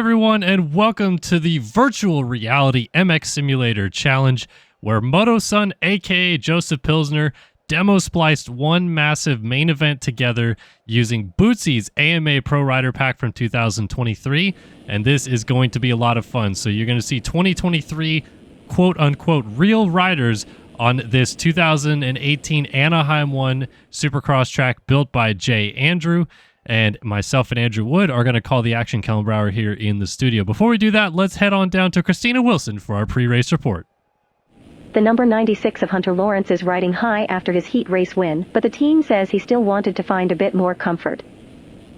everyone, and welcome to the Virtual Reality MX Simulator Challenge, where Motoson, aka Joseph Pilsner, demo spliced one massive main event together using Bootsy's AMA Pro Rider Pack from 2023, and this is going to be a lot of fun. So you're going to see 2023 quote-unquote real riders on this 2018 Anaheim 1 Supercross track built by Jay Andrew. And myself and Andrew Wood are going to call the action. Kellen Brauer here in the studio. Before we do that, let's head on down to Christina Wilson for our pre-race report. The number 96 of Hunter Lawrence is riding high after his heat race win, but the team says he still wanted to find a bit more comfort.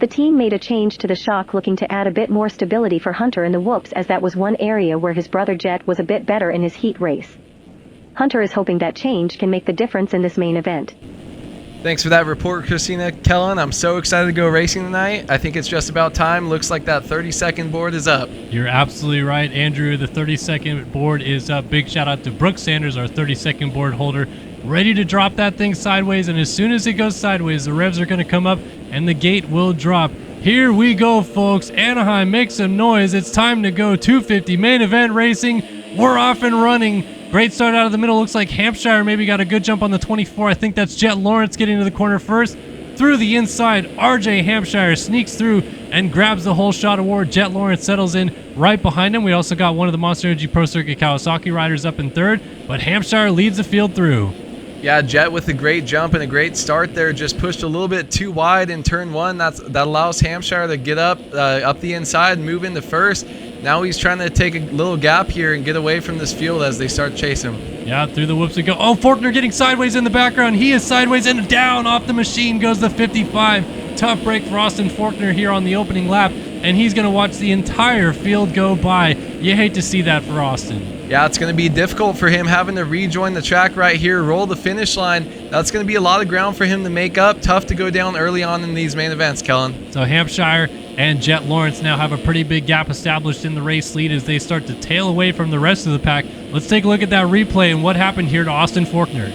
The team made a change to the shock, looking to add a bit more stability for Hunter in the whoops, as that was one area where his brother Jet was a bit better in his heat race. Hunter is hoping that change can make the difference in this main event. Thanks for that report, Christina. Kellen, I'm so excited to go racing tonight. I think it's just about time. Looks like that 30-second board is up. You're absolutely right, Andrew. The 30-second board is up. Big shout out to Brooke Sanders, our 30-second board holder, ready to drop that thing sideways. And as soon as it goes sideways, the revs are going to come up and the gate will drop. Here we go, folks. Anaheim, make some noise. It's time to go 250 main event racing. We're off and running. Great start out of the middle. Looks like Hampshire maybe got a good jump on the 24. I think that's Jet Lawrence getting to the corner first. Through the inside, RJ Hampshire sneaks through and grabs the whole shot award. Jet Lawrence settles in right behind him. We also got one of the Monster Energy Pro Circuit Kawasaki riders up in third, but Hampshire leads the field through. Yeah, Jet with a great jump and a great start there. Just pushed a little bit too wide in turn one. That allows Hampshire to get up the inside, move into first. Now he's trying to take a little gap here and get away from this field as they start chasing him. Yeah, through the whoops we go. Oh, Faulkner getting sideways in the background. He is sideways and down off the machine goes the 55. Tough break for Austin Faulkner here on the opening lap, and he's going to watch the entire field go by. You hate to see that for Austin. Yeah, it's going to be difficult for him having to rejoin the track right here, roll the finish line. That's going to be a lot of ground for him to make up. Tough to go down early on in these main events, Kellen. So Hampshire and Jet Lawrence now have a pretty big gap established in the race lead as they start to tail away from the rest of the pack. Let's take a look at that replay and what happened here to Austin Faulkner.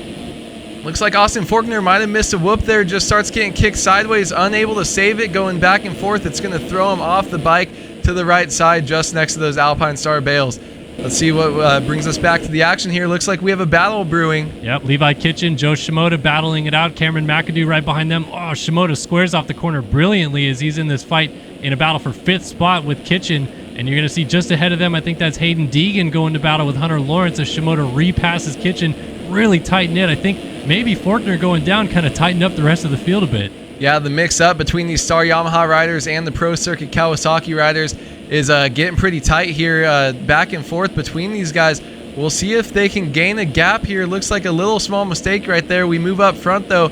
Looks like Austin Faulkner might have missed a whoop there, just starts getting kicked sideways, unable to save it, going back and forth. It's going to throw him off the bike to the right side just next to those Alpine Star bales. Let's see what brings us back to the action here. Looks like we have a battle brewing. Yep, Levi Kitchen, Joe Shimoda battling it out. Cameron McAdoo right behind them. Oh, Shimoda squares off the corner brilliantly as he's in this fight in a battle for 5th spot with Kitchen. And you're going to see just ahead of them, I think that's Hayden Deegan going to battle with Hunter Lawrence as Shimoda repasses Kitchen. Really tight-knit. I think maybe Faulkner going down kind of tightened up the rest of the field a bit. Yeah, the mix-up between these Star Yamaha riders and the Pro Circuit Kawasaki riders is getting pretty tight here, back and forth between these guys. We'll see if they can gain a gap here. Looks like a little small mistake right there. We move up front, though.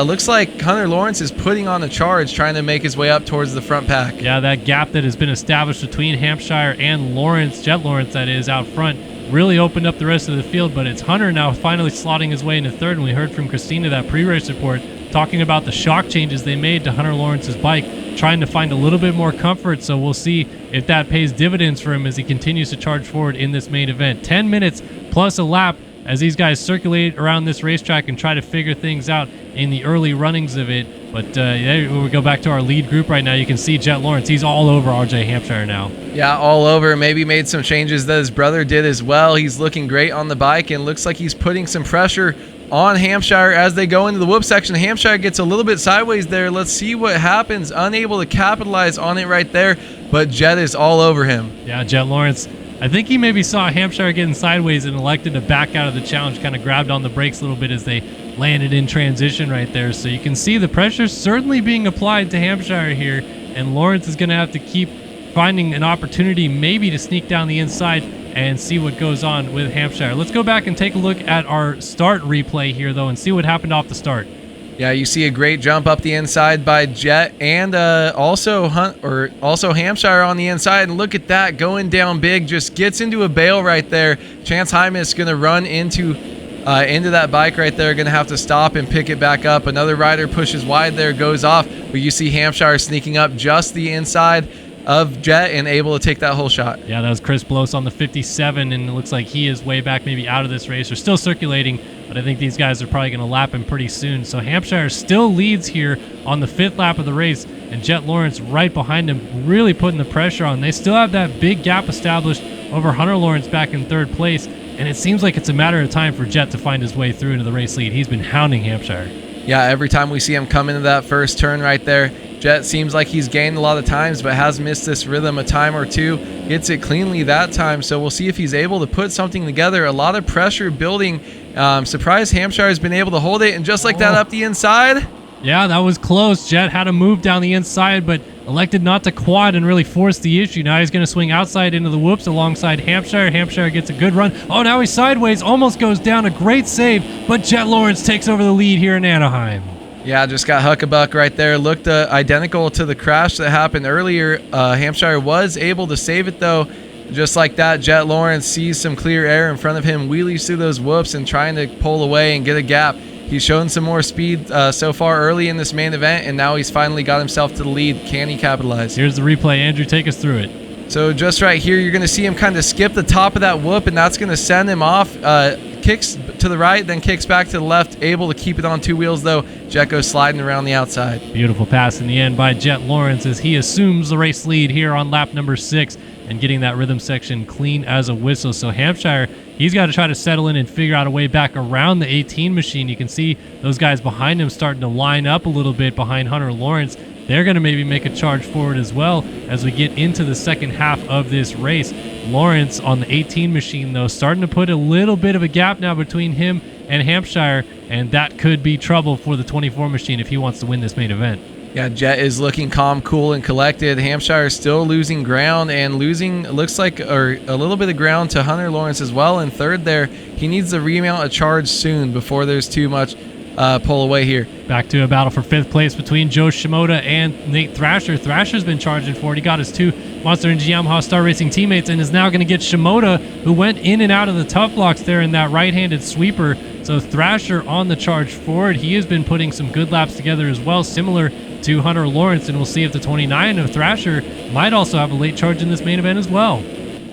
Looks like Hunter Lawrence is putting on a charge, trying to make his way up towards the front pack. Yeah, that gap that has been established between Hampshire and Lawrence, Jet Lawrence that is, out front, really opened up the rest of the field, but it's Hunter now finally slotting his way into third, and we heard from Christina that pre-race report talking about the shock changes they made to Hunter Lawrence's bike, trying to find a little bit more comfort, so we'll see if that pays dividends for him as he continues to charge forward in this main event. 10 minutes plus a lap as these guys circulate around this racetrack and try to figure things out in the early runnings of it. But we go back to our lead group right now. You can see Jet Lawrence. He's all over RJ Hampshire now. Yeah, all over. Maybe made some changes that his brother did as well. He's looking great on the bike and looks like he's putting some pressure on Hampshire as they go into the whoop section. Hampshire gets a little bit sideways there. Let's see what happens. Unable to capitalize on it right there, but Jet is all over him. Yeah, Jet Lawrence, I think he maybe saw Hampshire getting sideways and elected to back out of the challenge, kind of grabbed on the brakes a little bit as they landed in transition right there. So you can see the pressure certainly being applied to Hampshire here, and Lawrence is going to have to keep finding an opportunity maybe to sneak down the inside and see what goes on with Hampshire. Let's go back and take a look at our start replay here, though, and see what happened off the start. Yeah, you see a great jump up the inside by Jet and also Hampshire on the inside. And look at that, going down big, just gets into a bale right there. Chance Hymas going to run into that bike right there, going to have to stop and pick it back up. Another rider pushes wide there, goes off, but you see Hampshire sneaking up just the inside. of Jet and able to take that whole shot. Yeah, that was Chris Bloss on the 57, and it looks like he is way back, maybe out of this race, or still circulating, but I think these guys are probably going to lap him pretty soon. So Hampshire still leads here on the 5th lap of the race, and Jet Lawrence right behind him, really putting the pressure on. They still have that big gap established over Hunter Lawrence back in 3rd place, and it seems like it's a matter of time for Jet to find his way through into the race lead. He's been hounding Hampshire. Yeah, every time we see him come into that first turn right there, Jet seems like he's gained a lot of times, but has missed this rhythm a time or two. Gets it cleanly that time, so we'll see if he's able to put something together. A lot of pressure building. Surprised Hampshire has been able to hold it, and just like that up the inside. Yeah, that was close. Jet had to move down the inside, but elected not to quad and really force the issue. Now he's going to swing outside into the whoops alongside Hampshire. Hampshire gets a good run. Oh, now he's sideways, almost goes down. A great save, but Jet Lawrence takes over the lead here in Anaheim. Yeah, just got huck-a-buck right there. Looked identical to the crash that happened earlier. Hampshire was able to save it, though. Just like that, Jet Lawrence sees some clear air in front of him, wheelies through those whoops and trying to pull away and get a gap. He's shown some more speed so far early in this main event, and now he's finally got himself to the lead. Can he capitalize? Here's the replay. Andrew, take us through it. So just right here, you're going to see him kind of skip the top of that whoop, and that's going to send him off. Kicks to the right, then kicks back to the left, able to keep it on 2 wheels, though. Jet goes sliding around the outside. Beautiful pass in the end by Jet Lawrence as he assumes the race lead here on lap number 6 and getting that rhythm section clean as a whistle. So Hampshire, he's got to try to settle in and figure out a way back around the 18 machine. You can see those guys behind him starting to line up a little bit behind Hunter Lawrence. They're going to maybe make a charge forward as well as we get into the second half of this race. Lawrence on the 18 machine, though, starting to put a little bit of a gap now between him and Hampshire, and that could be trouble for the 24 machine if he wants to win this main event. Yeah, Jet is looking calm, cool, and collected. Hampshire is still losing ground and losing, looks like, or a little bit of ground to Hunter Lawrence as well in 3rd there. He needs to remount a charge soon before there's too much pull away here. Back to a battle for 5th place between Joe Shimoda and Nate Thrasher. Thrasher's been charging for it. He got his 2 Monster Energy Yamaha Star Racing teammates and is now going to get Shimoda, who went in and out of the tough blocks there in that right-handed sweeper. So Thrasher on the charge forward. He has been putting some good laps together as well, similar to Hunter Lawrence, and we'll see if the 29 of Thrasher might also have a late charge in this main event as well.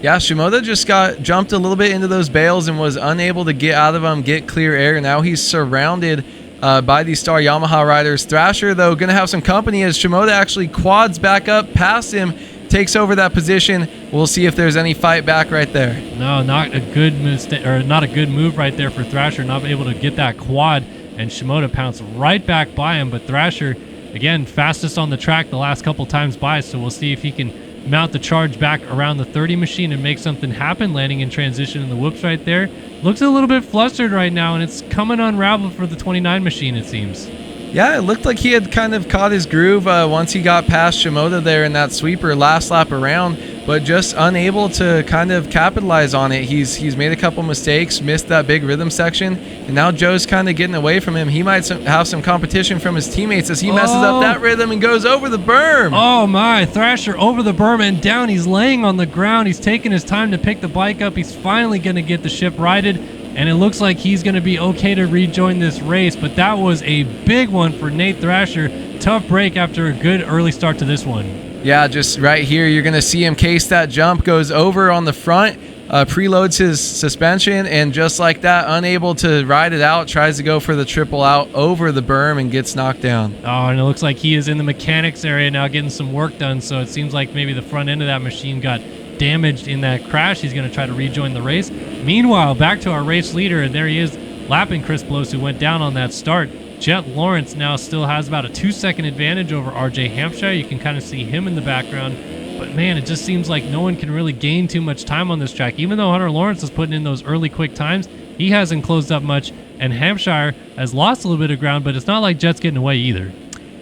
Yeah, Shimoda just got jumped a little bit into those bales and was unable to get out of them, get clear air. Now he's surrounded by these Star Yamaha riders. Thrasher, though, going to have some company as Shimoda actually quads back up past him, takes over that position. We'll see if there's any fight back right there. No, not a good mistake, or not a good move right there for Thrasher, not able to get that quad, and Shimoda pounced right back by him. But Thrasher, again, fastest on the track the last couple times by, so we'll see if he can mount the charge back around the 30 machine and make something happen, landing in transition in the whoops right there. Looks a little bit flustered right now, and it's coming unraveled for the 29 machine, it seems. Yeah, it looked like he had kind of caught his groove once he got past Shimoda there in that sweeper last lap around, but just unable to kind of capitalize on it. He's made a couple mistakes, missed that big rhythm section, and now Joe's kind of getting away from him. He might have some competition from his teammates as he messes up that rhythm and goes over the berm. Oh my, Thrasher over the berm and down. He's laying on the ground. He's taking his time to pick the bike up. He's finally going to get the ship righted, and it looks like he's going to be okay to rejoin this race, but that was a big one for Nate Thrasher. Tough break after a good early start to this one. Yeah, just right here, you're going to see him case that jump, goes over on the front, preloads his suspension, and just like that, unable to ride it out, tries to go for the triple out over the berm and gets knocked down. Oh, and it looks like he is in the mechanics area now getting some work done, so it seems like maybe the front end of that machine got damaged in that crash. He's going to try to rejoin the race. Meanwhile, back to our race leader, and there he is lapping Chris Bloss, who went down on that start. Jet Lawrence now still has about a 2-second advantage over RJ Hampshire. You can kind of see him in the background. But man, it just seems like no one can really gain too much time on this track. Even though Hunter Lawrence is putting in those early quick times, he hasn't closed up much. And Hampshire has lost a little bit of ground, but it's not like Jet's getting away either.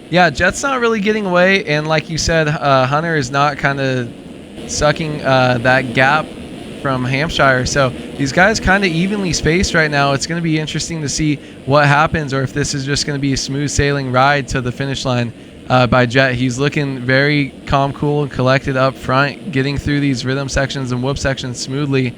Yeah, Jet's not really getting away. And like you said, Hunter is not kind of sucking that gap from Hampshire. So these guys kind of evenly spaced right now. It's going to be interesting to see what happens, or if this is just going to be a smooth sailing ride to the finish line by Jet. He's looking very calm, cool, and collected up front, getting through these rhythm sections and whoop sections smoothly.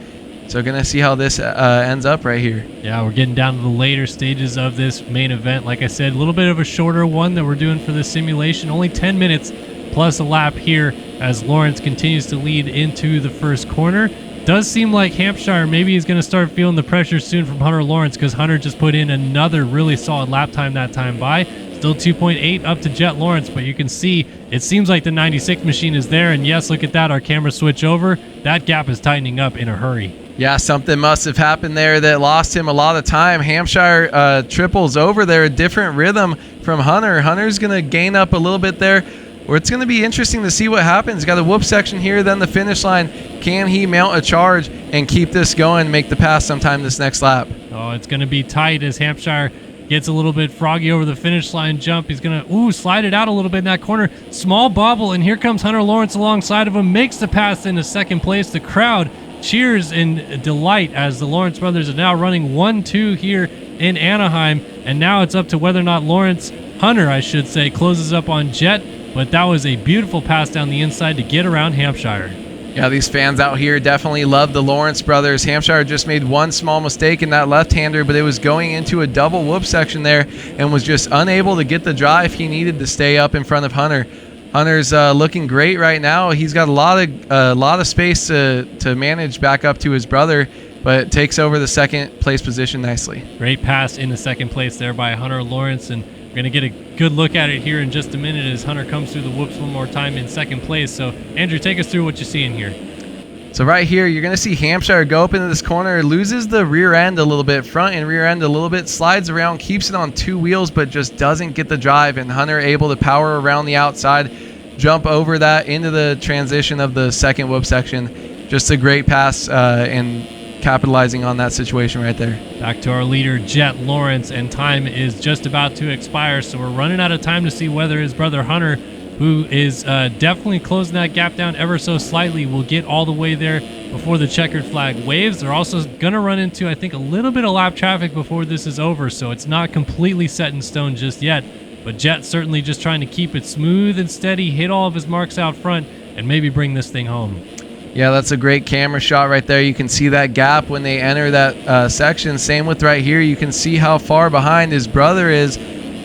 So going to see how this ends up right here. Yeah, we're getting down to the later stages of this main event. Like I said, a little bit of a shorter one that we're doing for this simulation. Only 10 minutes plus a lap here as Lawrence continues to lead into the first corner. Does seem like Hampshire maybe is going to start feeling the pressure soon from Hunter Lawrence, because Hunter just put in another really solid lap time that time by. Still 2.8 up to Jet Lawrence, but you can see it seems like the 96 machine is there. And yes, look at that. Our camera switch over. That gap is tightening up in a hurry. Yeah, something must have happened there that lost him a lot of time. Hampshire triples over there, a different rhythm from Hunter. Hunter's going to gain up a little bit there. Or it's going to be interesting to see what happens. Got a whoop section here, then the finish line. Can he mount a charge and keep this going, make the pass sometime this next lap? Oh, it's going to be tight as Hampshire gets a little bit froggy over the finish line jump. He's going to, slide it out a little bit in that corner. Small bobble, and here comes Hunter Lawrence alongside of him. Makes the pass into second place. The crowd cheers in delight as the Lawrence brothers are now running 1-2 here in Anaheim. And now it's up to whether or not Hunter, I should say, closes up on Jet. But that was a beautiful pass down the inside to get around Hampshire. Yeah, these fans out here definitely love the Lawrence brothers. Hampshire just made one small mistake in that left-hander, but it was going into a double whoop section there and was just unable to get the drive he needed to stay up in front of Hunter. Hunter's looking great right now. He's got a lot of space to manage back up to his brother, but takes over the second place position nicely. Great pass in the second place there by Hunter Lawrence, and we're going to get a good look at it here in just a minute as Hunter comes through the whoops one more time in second place. So, Andrew, take us through what you see in here. So right here, you're going to see Hampshire go up into this corner, loses the rear end a little bit, front and rear end a little bit, slides around, keeps it on two wheels, but just doesn't get the drive. And Hunter able to power around the outside, jump over that into the transition of the second whoop section. Just a great pass and capitalizing on that situation right there. Back to our leader, Jet Lawrence, and time is just about to expire, so we're running out of time to see whether his brother Hunter, who is definitely closing that gap down ever so slightly, will get all the way there before the checkered flag waves. They're also going to run into, I think, a little bit of lap traffic before this is over, so it's not completely set in stone just yet, but Jet certainly just trying to keep it smooth and steady, hit all of his marks out front, and maybe bring this thing home. Yeah, that's a great camera shot right there. You can see that gap when they enter that section. Same with right here. You can see how far behind his brother is,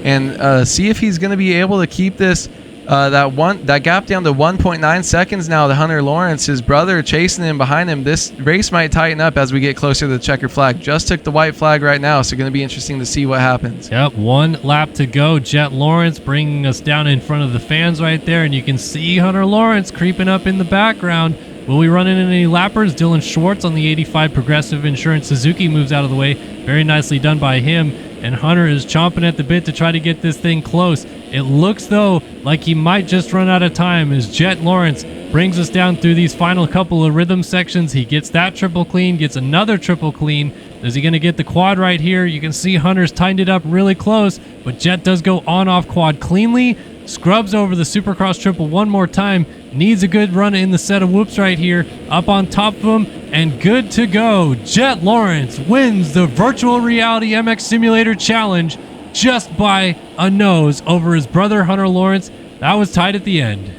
and see if he's going to be able to keep this that gap down to 1.9 seconds now to Hunter Lawrence. His brother chasing him behind him. This race might tighten up as we get closer to the checkered flag. Just took the white flag right now, so going to be interesting to see what happens. Yep, one lap to go. Jet Lawrence bringing us down in front of the fans right there, and you can see Hunter Lawrence creeping up in the background. Will we run into any lappers? Dylan Schwartz on the 85 Progressive Insurance Suzuki moves out of the way. Very nicely done by him. And Hunter is chomping at the bit to try to get this thing close. It looks, though, like he might just run out of time as Jet Lawrence brings us down through these final couple of rhythm sections. He gets that triple clean, gets another triple clean. Is he going to get the quad right here? You can see Hunter's tightened it up really close, but Jet does go on-off quad cleanly. Scrubs over the Supercross triple one more time. Needs a good run in the set of whoops right here. Up on top of him and good to go. Jet Lawrence wins the Virtual Reality MX Simulator Challenge just by a nose over his brother Hunter Lawrence. That was tight at the end.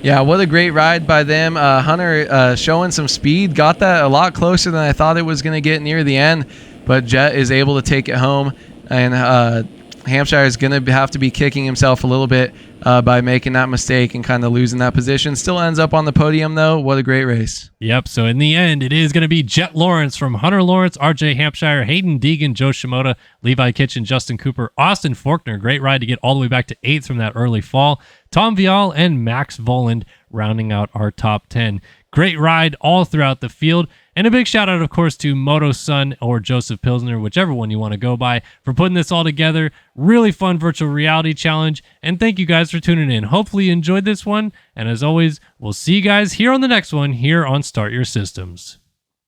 Yeah, what a great ride by them. Hunter showing some speed. Got that a lot closer than I thought it was going to get near the end. But Jet is able to take it home. And Hampshire is going to have to be kicking himself a little bit by making that mistake and kind of losing that position. Still ends up on the podium, though. What a great race. Yep, so in the end, it is going to be Jet Lawrence from Hunter Lawrence, RJ Hampshire, Hayden Deegan, Joe Shimoda, Levi Kitchen, Justin Cooper, Austin Faulkner. Great ride to get all the way back to 8th from that early fall. Tom Vial and Max Voland rounding out our top 10. Great ride all throughout the field. And a big shout out, of course, to Motoson or Joseph Pilsner, whichever one you want to go by, for putting this all together. Really fun virtual reality challenge. And thank you guys for tuning in. Hopefully you enjoyed this one. And as always, we'll see you guys here on the next one here on Start Your Systems.